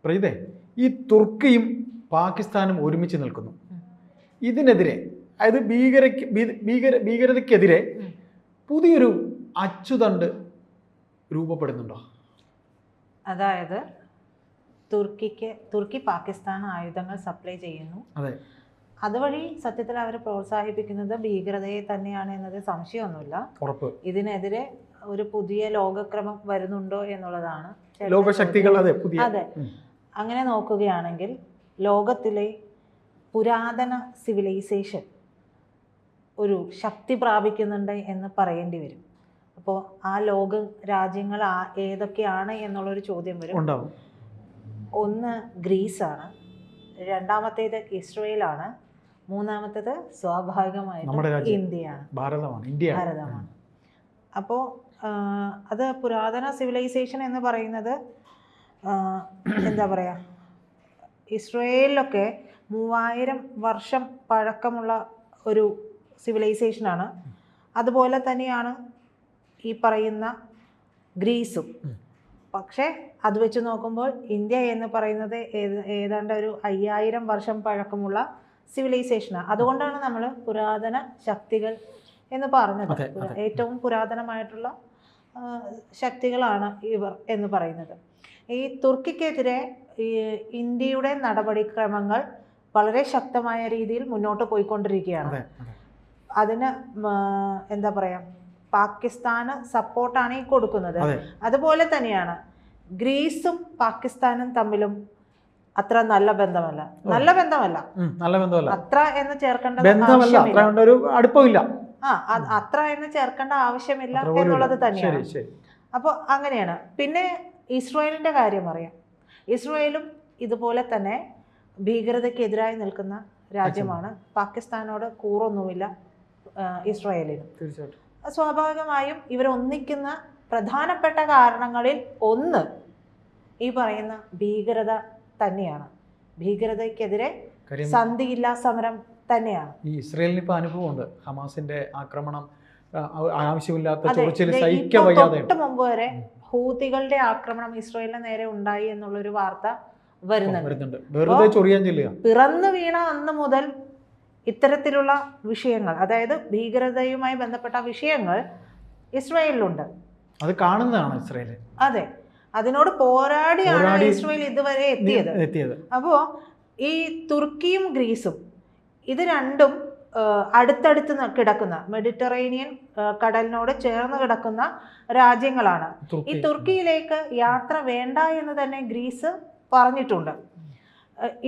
പ്രജിതേ, ഈ തുർക്കിയും പാകിസ്ഥാനും ഒരുമിച്ച് നിൽക്കുന്നു. ഇതിനെതിരെ, അതായത് ഭീകരതയ്ക്കെതിരെ പുതിയൊരു അച്ചുതണ്ട് രൂപപ്പെടുന്നുണ്ടോ? അതായത് തുർക്കി പാകിസ്ഥാൻ ആയുധങ്ങൾ സപ്ലൈ ചെയ്യുന്നു. അതെ. അതുവഴി സത്യത്തിൽ അവർ പ്രോത്സാഹിപ്പിക്കുന്നത് ഭീകരതയെ തന്നെയാണ് എന്നത് സംശയമൊന്നുമില്ല. ഉറപ്പ്. ഇതിനെതിരെ ഒരു പുതിയ ലോകക്രമം വരുന്നുണ്ടോ എന്നുള്ളതാണ് ലോകശക്തികൾ. അതെ. അങ്ങനെ നോക്കുകയാണെങ്കിൽ ലോകത്തിലെ പുരാതന സിവിലൈസേഷൻ ഒരു ശക്തി പ്രാപിക്കുന്നുണ്ട് എന്ന് പറയേണ്ടി വരും. അപ്പോൾ ആ ലോക രാജ്യങ്ങൾ ഏതൊക്കെയാണ് എന്നുള്ളൊരു ചോദ്യം വരും. ഒന്ന് ഗ്രീസാണ്, രണ്ടാമത്തേത് ഇസ്രയേലാണ്, മൂന്നാമത്തേത് സ്വാഭാവികമായിട്ടും ഇന്ത്യയാണ്, ഭാരതമാണ്. അപ്പോൾ അത് പുരാതന സിവിലൈസേഷൻ എന്ന് പറയുന്നത് എന്താ പറയുക, ഇസ്രയേലിലൊക്കെ 3000 വർഷം പഴക്കമുള്ള ഒരു സിവിലൈസേഷനാണ്. അതുപോലെ തന്നെയാണ് ഈ പറയുന്ന ഗ്രീസും. പക്ഷേ അത് വെച്ച് നോക്കുമ്പോൾ ഇന്ത്യ എന്ന് പറയുന്നത് ഏതാണ്ട് ഒരു 5000 വർഷം പഴക്കമുള്ള സിവിലൈസേഷനാണ്. അതുകൊണ്ടാണ് നമ്മൾ പുരാതന ശക്തികൾ എന്ന് പറഞ്ഞത്. ഏറ്റവും പുരാതനമായിട്ടുള്ള ശക്തികളാണ് ഇവർ എന്ന് പറയുന്നത്. ഈ തുർക്കിക്കെതിരെ ഇന്ത്യയുടെ നടപടിക്രമങ്ങൾ വളരെ ശക്തമായ രീതിയിൽ മുന്നോട്ട് പോയിക്കൊണ്ടിരിക്കുകയാണ്. അതിന് എന്താ പറയുക, പാകിസ്ഥാന് സപ്പോർട്ടാണ് ഈ കൊടുക്കുന്നത്. അതുപോലെ തന്നെയാണ് ഗ്രീസും പാകിസ്ഥാനും തമ്മിലും അത്ര നല്ല ബന്ധമല്ല. അത്ര എന്ന് ചേർക്കേണ്ട അത്ര എന്ന് ചേർക്കേണ്ട ആവശ്യമില്ല എന്നുള്ളത് തന്നെയാണ്. അപ്പോൾ അങ്ങനെയാണ്. പിന്നെ ഇസ്രായേലിന്റെ കാര്യം അറിയാം. ഇസ്രായേലും ഇതുപോലെ തന്നെ ഭീകരതയ്ക്കെതിരായി നിൽക്കുന്ന രാജ്യമാണ്. പാകിസ്ഥാനോട് കൂറൊന്നുമില്ല ഇസ്രായേലിന്. സ്വാഭാവികമായും ഇവരൊന്നിക്കുന്ന പ്രധാനപ്പെട്ട കാരണങ്ങളിൽ ഒന്ന് ഈ പറയുന്ന ഭീകരത തന്നെയാണ്. ഭീകരതയ്ക്കെതിരെ സന്ധിയില്ലാ സമരം തന്നെയാണ്. ഈ ഇസ്രായേലിന് ഇപ്പോൾ അനുഭവമുണ്ട്. ഹമാസിന്റെ ആക്രമണം ആവശ്യമില്ലാത്ത ചൊറിച്ചിൽ സഹിക്കാൻ വയ്യാതെ തൊട്ട് മുമ്പ് വരെ ഹൂതികളുടെ ആക്രമണം ഇസ്രായേലിന് നേരെ ഉണ്ടായി എന്നുള്ളൊരു വാർത്ത വരുന്നുണ്ട്. പിറന്നു വീണ അന്ന് മുതൽ ഇത്തരത്തിലുള്ള വിഷയങ്ങൾ, അതായത് ഭീകരതയുമായി ബന്ധപ്പെട്ട വിഷയങ്ങൾ ഇസ്രായേലിലുണ്ട്. അത് കാണുന്നതാണ് ഇസ്രായേൽ. അതെ, അതിനോട് പോരാടിയാണ് ഇസ്രായേൽ ഇതുവരെ എത്തിയത്. അപ്പോൾ ഈ തുർക്കിയും ഗ്രീസും ഇത് രണ്ടും അടുത്തടുത്ത് കിടക്കുന്ന മെഡിറ്ററേനിയൻ കടലിനോട് ചേർന്ന് കിടക്കുന്ന രാജ്യങ്ങളാണ്. ഈ തുർക്കിയിലേക്ക് യാത്ര വേണ്ട എന്ന് തന്നെ ഗ്രീസ് പറഞ്ഞിട്ടുണ്ട്.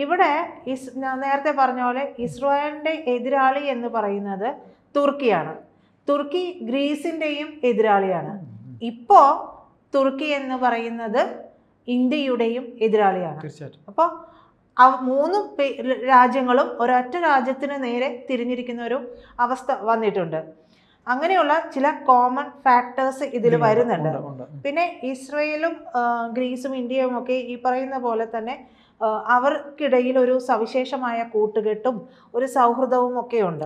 ഇവിടെ നേരത്തെ പറഞ്ഞ പോലെ ഇസ്രായേലിന്റെ എതിരാളി എന്ന് പറയുന്നത് തുർക്കിയാണ്. തുർക്കി ഗ്രീസിന്റെയും എതിരാളിയാണ്. ഇപ്പോ തുർക്കി എന്ന് പറയുന്നത് ഇന്ത്യയുടെയും എതിരാളിയാണ്. അപ്പോൾ മൂന്ന് രാജ്യങ്ങളും ഒരൊറ്റ രാജ്യത്തിന് നേരെ തിരിഞ്ഞിരിക്കുന്ന ഒരു അവസ്ഥ വന്നിട്ടുണ്ട്. അങ്ങനെയുള്ള ചില കോമൺ ഫാക്ടേഴ്സ് ഇതിൽ വരുന്നുണ്ട്. പിന്നെ ഇസ്രയേലും ഗ്രീസും ഇന്ത്യയും ഒക്കെ ഈ പറയുന്ന പോലെ തന്നെ അവർക്കിടയിൽ ഒരു സവിശേഷമായ കൂട്ടുകെട്ടും ഒരു സൗഹൃദവും ഒക്കെ ഉണ്ട്.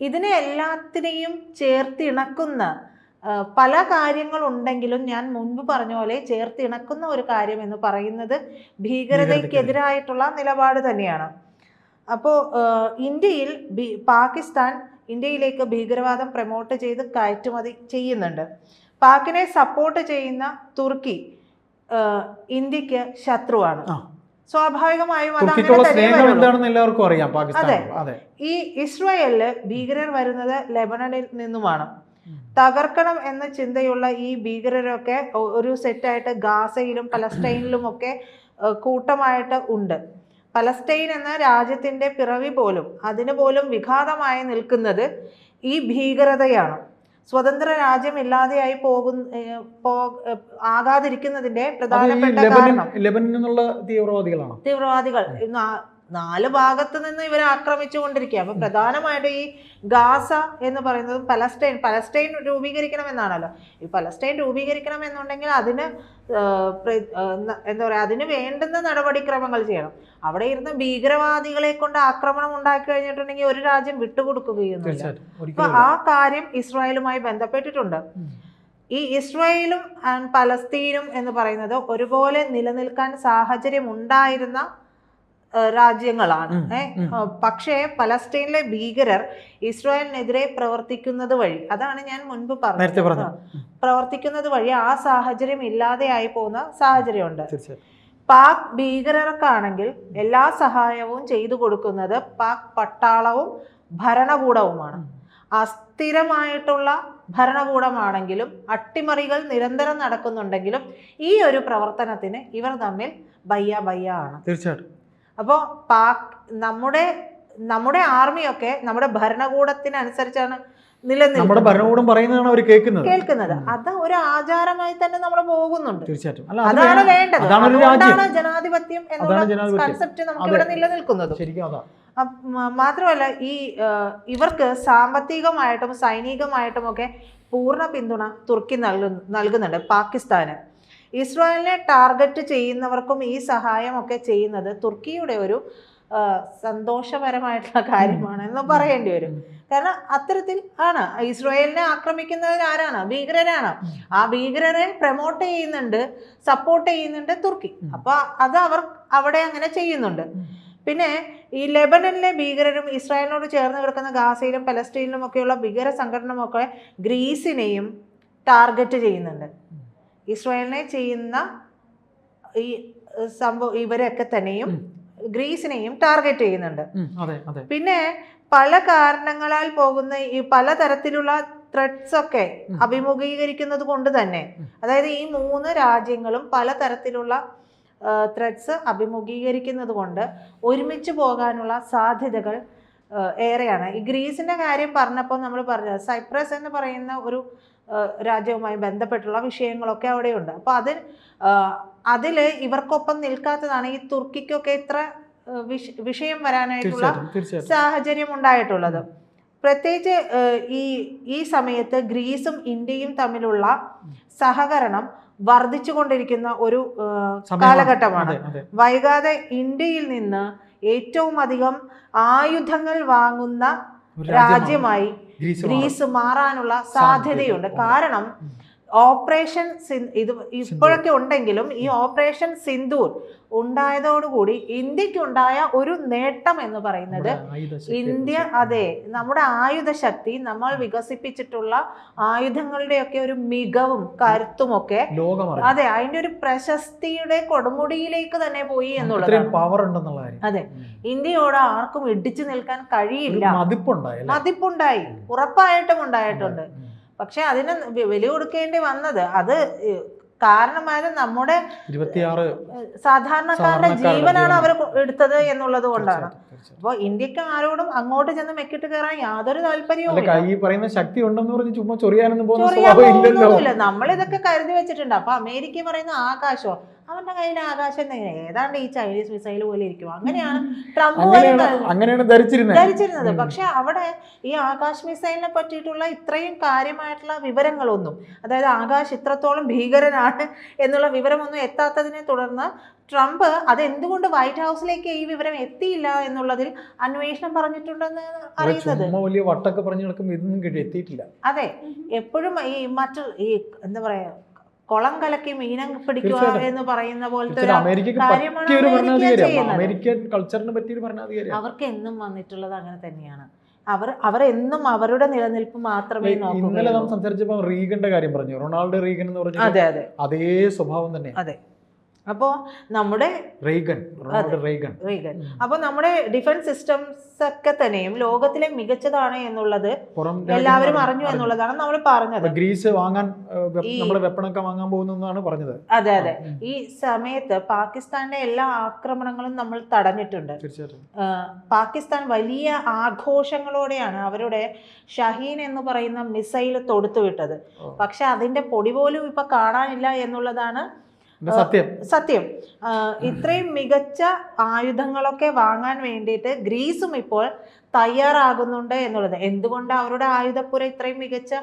ഇതിനെ എല്ലാത്തിനെയും ചേർത്തിണക്കുന്ന പല കാര്യങ്ങളുണ്ടെങ്കിലും ഞാൻ മുൻപ് പറഞ്ഞ പോലെ ചേർത്തിണക്കുന്ന ഒരു കാര്യം എന്ന് പറയുന്നത് ഭീകരതയ്ക്കെതിരായിട്ടുള്ള നിലപാട് തന്നെയാണ്. അപ്പോൾ ഇന്ത്യയിൽ പാകിസ്ഥാൻ ഇന്ത്യയിലേക്ക് ഭീകരവാദം പ്രൊമോട്ട് ചെയ്ത് കയറ്റുമതി ചെയ്യുന്നുണ്ട്. പാകിനെ സപ്പോർട്ട് ചെയ്യുന്ന തുർക്കി ഇന്ത്യക്ക് ശത്രുവാണ്. സ്വാഭാവികമായും അതെ. ഈ ഇസ്രായേലില് ഭീകരർ വരുന്നത് ലെബനനിൽ നിന്നുമാണ്. തകർക്കണം എന്ന ചിന്തയുള്ള ഈ ഭീകരരൊക്കെ ഒരു സെറ്റായിട്ട് ഗാസയിലും പലസ്തീനിലും ഒക്കെ കൂട്ടമായിട്ട് ഉണ്ട്. പലസ്തീൻ എന്ന രാജ്യത്തിന്റെ പിറവി പോലും അതിന് പോലും വിഘാതമായി നിൽക്കുന്നത് ഈ ഭീകരതയാണ്. സ്വതന്ത്ര രാജ്യമില്ലാതെയായി ആകാതിരിക്കുന്നതിന്റെ പ്രധാനപ്പെട്ട കാരണം തീവ്രവാദികൾ 4 ഭാഗത്ത് നിന്ന് ഇവർ ആക്രമിച്ചു കൊണ്ടിരിക്കുക. അപ്പൊ പ്രധാനമായിട്ട് ഈ ഗാസ എന്ന് പറയുന്നത് പലസ്തീൻ രൂപീകരിക്കണമെന്നാണല്ലോ. ഈ പലസ്തീൻ രൂപീകരിക്കണം എന്നുണ്ടെങ്കിൽ അതിന് എന്താ പറയുക, അതിന് വേണ്ടുന്ന നടപടിക്രമങ്ങൾ ചെയ്യണം. അവിടെ ഇരുന്ന് ഭീകരവാദികളെ കൊണ്ട് ആക്രമണം ഉണ്ടാക്കി കഴിഞ്ഞിട്ടുണ്ടെങ്കിൽ ഒരു രാജ്യം വിട്ടുകൊടുക്കുകയൊന്നുമില്ല. അപ്പൊ ആ കാര്യം ഇസ്രായേലുമായി ബന്ധപ്പെട്ടിട്ടുണ്ട്. ഈ ഇസ്രായേലും ആൻഡ് പലസ്തീനും എന്ന് പറയുന്നത് ഒരുപോലെ നിലനിൽക്കാൻ സാഹചര്യം ഉണ്ടായിരുന്ന രാജ്യങ്ങളാണ്. പക്ഷേ പലസ്തീനിലെ ഭീകരർ ഇസ്രായേലിനെതിരെ പ്രവർത്തിക്കുന്നത് വഴി, അതാണ് ഞാൻ മുൻപ് പറഞ്ഞത്, പ്രവർത്തിക്കുന്നത് വഴി ആ സാഹചര്യം ഇല്ലാതെയായി പോകുന്ന സാഹചര്യമുണ്ട്. പാക് ഭീകരർക്കാണെങ്കിൽ എല്ലാ സഹായവും ചെയ്തു കൊടുക്കുന്നത് പാക് പട്ടാളവും ഭരണകൂടവുമാണ്. അസ്ഥിരമായിട്ടുള്ള ഭരണകൂടമാണെങ്കിലും അട്ടിമറികൾ നിരന്തരം നടക്കുന്നുണ്ടെങ്കിലും ഈ ഒരു പ്രവർത്തനത്തിന് ഇവർ തമ്മിൽ ബയ്യ ആണ്. തീർച്ചയായിട്ടും. അപ്പോൾ പാക് നമ്മുടെ ആർമിയൊക്കെ നമ്മുടെ ഭരണകൂടത്തിനനുസരിച്ചാണ് നമ്മുടെ ഭരണകൂടം പറയുന്നതാണ് അവർ കേൾക്കുന്നത്. അത് ഒരു ആചാരമായി തന്നെ നമ്മൾ പോകുന്നുണ്ട്. തീർച്ചയായിട്ടും. അതാണ് വേണ്ടത്. അതുകൊണ്ടാണ് ജനാധിപത്യം എന്നുള്ള കൺസെപ്റ്റ് നമുക്ക് ഇവിടെ നിലനിൽക്കുന്നത്. മാത്രമല്ല ഇവർക്ക് സാമ്പത്തികമായിട്ടും സൈനികമായിട്ടും ഒക്കെ പൂർണ്ണ പിന്തുണ തുർക്കി നൽകുന്നുണ്ട് പാകിസ്ഥാന്. ഇസ്രായേലിനെ ടാർഗറ്റ് ചെയ്യുന്നവർക്കും ഈ സഹായമൊക്കെ ചെയ്യുന്നത് തുർക്കിയുടെ ഒരു സന്തോഷപരമായിട്ടുള്ള കാര്യമാണ് എന്ന് പറയേണ്ടി വരും. കാരണം അത്തരത്തിൽ ആണ്. ഇസ്രായേലിനെ ആക്രമിക്കുന്നതിന് ആരാണ്? ഭീകരരാണ്. ആ ഭീകരരെ പ്രൊമോട്ട് ചെയ്യുന്നുണ്ട്, സപ്പോർട്ട് ചെയ്യുന്നുണ്ട് തുർക്കി. അപ്പൊ അത് അവർ അവിടെ അങ്ങനെ ചെയ്യുന്നുണ്ട്. പിന്നെ ഈ ലെബനനിലെ ഭീകരരും ഇസ്രായേലിനോട് ചേർന്ന് കിടക്കുന്ന ഗാസയിലും പലസ്തീനിലും ഒക്കെയുള്ള ഭീകര സംഘടനമൊക്കെ ഗ്രീസിനെയും ടാർഗറ്റ് ചെയ്യുന്നുണ്ട്. ഇസ്രായേലിനെ ചെയ്യുന്ന ഈ ഇവരൊക്കെ തന്നെയും ഗ്രീസിനെയും ടാർഗറ്റ് ചെയ്യുന്നുണ്ട്. പിന്നെ പല കാരണങ്ങളാൽ പോകുന്ന ഈ പലതരത്തിലുള്ള ത്രെഡ്സ് ഒക്കെ അഭിമുഖീകരിക്കുന്നത് കൊണ്ട് തന്നെ, അതായത് ഈ 3 രാജ്യങ്ങളും പലതരത്തിലുള്ള ത്രെഡ്സ് അഭിമുഖീകരിക്കുന്നത് കൊണ്ട് ഒരുമിച്ച് പോകാനുള്ള സാധ്യതകൾ ഏറെയാണ്. ഈ ഗ്രീസിന്റെ കാര്യം പറഞ്ഞപ്പോൾ നമ്മൾ പറഞ്ഞത് സൈപ്രസ് എന്ന് പറയുന്ന ഒരു രാജ്യവുമായി ബന്ധപ്പെട്ടുള്ള വിഷയങ്ങളൊക്കെ അവിടെയുണ്ട്. അപ്പോൾ അതിൽ ഇവർക്കൊപ്പം നിൽക്കാത്തതാണ് ഈ തുർക്കിക്കൊക്കെ ഇത്ര വിഷയം വരാനായിട്ടുള്ള സാഹചര്യം ഉണ്ടായിട്ടുള്ളത്. പ്രത്യേകിച്ച് ഈ സമയത്ത് ഗ്രീസും ഇന്ത്യയും തമ്മിലുള്ള സഹകരണം വർദ്ധിച്ചുകൊണ്ടിരിക്കുന്ന ഒരു കാലഘട്ടമാണ്. വൈകാതെ ഇന്ത്യയിൽ നിന്ന് ഏറ്റവും അധികം ആയുധങ്ങൾ വാങ്ങുന്ന രാജ്യമായി ഗ്രീസ് മാറാനുള്ള സാധ്യതയുണ്ട്. കാരണം ഓപ്പറേഷൻ ഇപ്പോഴൊക്കെ ഉണ്ടെങ്കിലും ഈ ഓപ്പറേഷൻ സിന്ദൂർ ഉണ്ടായതോടുകൂടി ഇന്ത്യക്കുണ്ടായ ഒരു നേട്ടം എന്ന് പറയുന്നത് നമ്മുടെ ആയുധ ശക്തി, നമ്മൾ വികസിപ്പിച്ചിട്ടുള്ള ആയുധങ്ങളുടെയൊക്കെ ഒരു മികവും കരുത്തുമൊക്കെ അതിന്റെ ഒരു പ്രശസ്തിയുടെ കൊടുമുടിയിലേക്ക് തന്നെ പോയി എന്നുള്ളതാണ്. അതെ, ഇന്ത്യയോട് ആർക്കും ഇടിച്ചു നിൽക്കാൻ കഴിയില്ല. മതിപ്പുണ്ടായി, ഉറപ്പായിട്ടും ഉണ്ടായിട്ടുണ്ട്. പക്ഷെ അതിന് വില കൊടുക്കേണ്ടി വന്നത് അത് കാരണമായത് നമ്മുടെ 26 സാധാരണക്കാരുടെ ജീവനാണ് അവർ എടുത്തത് എന്നുള്ളത് കൊണ്ടാണ്. അപ്പൊ ഇന്ത്യക്ക് ആരോടും അങ്ങോട്ട് ചെന്ന് മെക്കിട്ട് കയറാൻ യാതൊരു താല്പര്യവും ശക്തി ഉണ്ടെന്ന് പറഞ്ഞ് ചുമ്മാ ചൊറിയാനൊന്നുമില്ല. നമ്മളിതൊക്കെ കരുതി വെച്ചിട്ടുണ്ട്. അപ്പൊ അമേരിക്ക പറയുന്ന ആകാശോ, അവന്റെ കയ്യിൽ ആകാശം ഏതാണ്ട് ഈ ചൈനീസ് മിസൈൽ പോലെ ഇരിക്കും. അങ്ങനെയാണ് ട്രംപ് ധരിച്ചിരുന്നത്. പക്ഷെ അവിടെ ഈ ആകാശ് മിസൈലിനെ പറ്റിയിട്ടുള്ള ഇത്രയും കാര്യമായിട്ടുള്ള വിവരങ്ങളൊന്നും, അതായത് ആകാശ് ഇത്രത്തോളം ഭീകരനാണ് എന്നുള്ള വിവരമൊന്നും എത്താത്തതിനെ തുടർന്ന് ട്രംപ് അതെന്തുകൊണ്ട് വൈറ്റ് ഹൗസിലേക്ക് ഈ വിവരം എത്തിയില്ല എന്നുള്ളതിൽ അന്വേഷണം പറഞ്ഞിട്ടുണ്ടെന്ന് അറിയുന്നത്. അതെ, എപ്പോഴും ഈ എന്താ പറയാ, കുളം കലക്കി മീനം പിടിക്കുക എന്ന് പറയുന്ന പോലത്തെ അവർക്ക് എന്നും വന്നിട്ടുള്ളത് അങ്ങനെ തന്നെയാണ്. അവർ എന്നും അവരുടെ നിലനിൽപ്പ് മാത്രമേ നോക്കൂ. ഇന്നലെ നാം സംസാരിച്ചപ്പോൾ റീഗന്റെ കാര്യം പറഞ്ഞു, റൊണാൾഡോ റീഗൻ എന്ന് പറഞ്ഞു. അതെ അതെ, അതേ സ്വഭാവം തന്നെ. അതെ. അപ്പോൾ നമ്മുടെ റീഗൻ അപ്പോൾ നമ്മുടെ ഡിഫൻസ് സിസ്റ്റംസ് ഒക്കെ തന്നെയും ലോകത്തിലെ മികച്ചതാണ് എന്നുള്ളത് എല്ലാവരും അറിഞ്ഞു എന്നുള്ളതാണ് നമ്മൾ പറഞ്ഞത്. ഗ്രീസ് വെപ്പണൊക്കെ വാങ്ങാൻ പോകുന്നതാണ് പറഞ്ഞത്. അതെ അതെ, ഈ സമയത്ത് പാകിസ്ഥാന്റെ എല്ലാ ആക്രമണങ്ങളും നമ്മൾ തടഞ്ഞിട്ടുണ്ട്. പാകിസ്ഥാൻ വലിയ ആഘോഷങ്ങളോടെയാണ് അവരുടെ ഷഹീൻ എന്ന് പറയുന്ന മിസൈൽ തൊടുത്തുവിട്ടത്. പക്ഷെ അതിന്റെ പൊടി പോലും ഇപ്പൊ കാണാനില്ല എന്നുള്ളതാണ് സത്യം. ഇത്രയും മികച്ച ആയുധങ്ങളൊക്കെ വാങ്ങാൻ വേണ്ടിയിട്ട് ഗ്രീസും ഇപ്പോൾ തയ്യാറാകുന്നുണ്ട് എന്നുള്ളത്. എന്തുകൊണ്ട് അവരുടെ ആയുധപ്പുര ഇത്രയും മികച്ച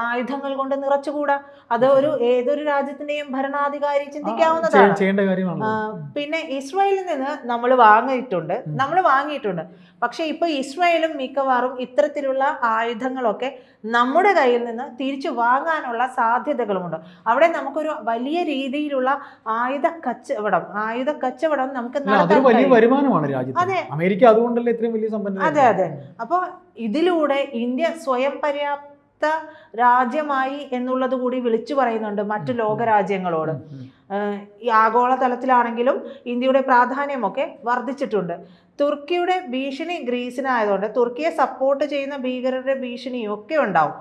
ആയുധങ്ങൾ കൊണ്ട് നിറച്ചുകൂടാ? അത് ഏതൊരു രാജ്യത്തിന്റെയും ഭരണാധികാരി ചിന്തിക്കാവുന്നതാണ്. ചെയ്യേണ്ട കാര്യമാണ്. പിന്നെ ഇസ്രായേലിൽ നിന്ന് നമ്മൾ വാങ്ങിയിട്ടുണ്ട്. പക്ഷെ ഇപ്പൊ ഇസ്രായേലും മിക്കവാറും ഇത്തരത്തിലുള്ള ആയുധങ്ങളൊക്കെ നമ്മുടെ കയ്യിൽ നിന്ന് തിരിച്ചു വാങ്ങാനുള്ള സാധ്യതകളുമുണ്ട്. അവിടെ നമുക്കൊരു വലിയ രീതിയിലുള്ള ആയുധ കച്ചവടം നമുക്ക് അതൊരു വലിയ വരുമാനമാണ് രാജ്യത്ത്. അമേരിക്ക അതുകൊണ്ടല്ലേ ഇത്രയും വലിയ സമ്പന്ന. അതെ. അപ്പൊ ഇതിലൂടെ ഇന്ത്യ സ്വയം പര്യാപ്ത രാജ്യമായി എന്നുള്ളത് കൂടി വിളിച്ചു പറയുന്നുണ്ട് മറ്റു ലോകരാജ്യങ്ങളോട്. ഈ ആഗോള തലത്തിലാണെങ്കിലും ഇന്ത്യയുടെ പ്രാധാന്യമൊക്കെ വർദ്ധിച്ചിട്ടുണ്ട്. തുർക്കിയുടെ ഭീഷണി ഗ്രീസിനായതുകൊണ്ട് തുർക്കിയെ സപ്പോർട്ട് ചെയ്യുന്ന ഭീകരരുടെ ഭീഷണിയും ഒക്കെ ഉണ്ടാവും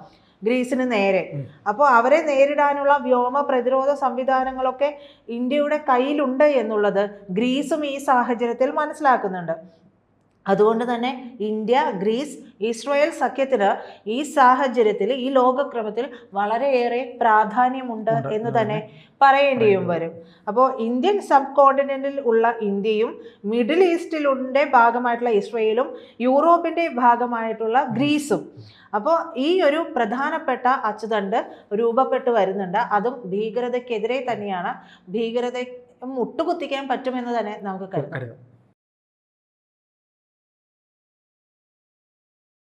ഗ്രീസിന് നേരെ. അപ്പോൾ അവരെ നേരിടാനുള്ള വ്യോമ പ്രതിരോധ സംവിധാനങ്ങളൊക്കെ ഇന്ത്യയുടെ കയ്യിലുണ്ട് എന്നുള്ളത് ഗ്രീസും ഈ സാഹചര്യത്തിൽ മനസ്സിലാക്കുന്നുണ്ട്. അതുകൊണ്ട് തന്നെ ഇന്ത്യ, ഗ്രീസ്, ഇസ്രായേൽ സഖ്യത്തിന് ഈ സാഹചര്യത്തിൽ, ഈ ലോകക്രമത്തിൽ വളരെയേറെ പ്രാധാന്യമുണ്ട് എന്ന് തന്നെ പറയേണ്ടിയും വരും. അപ്പോൾ ഇന്ത്യൻ സബ് കോണ്ടിനെന്റിൽ ഉള്ള ഇന്ത്യയും, മിഡിൽ ഈസ്റ്റിലുടെ ഭാഗമായിട്ടുള്ള ഇസ്രായേലും, യൂറോപ്പിന്റെ ഭാഗമായിട്ടുള്ള ഗ്രീസും, അപ്പോൾ ഈ ഒരു പ്രധാനപ്പെട്ട അച്ചുതണ്ട് രൂപപ്പെട്ടു വരുന്നുണ്ട്. അതും ഭീകരതയ്ക്കെതിരെ തന്നെയാണ്. ഭീകരത മുട്ടുകുത്തിക്കാൻ പറ്റുമെന്ന് തന്നെ നമുക്ക് കരുതാം.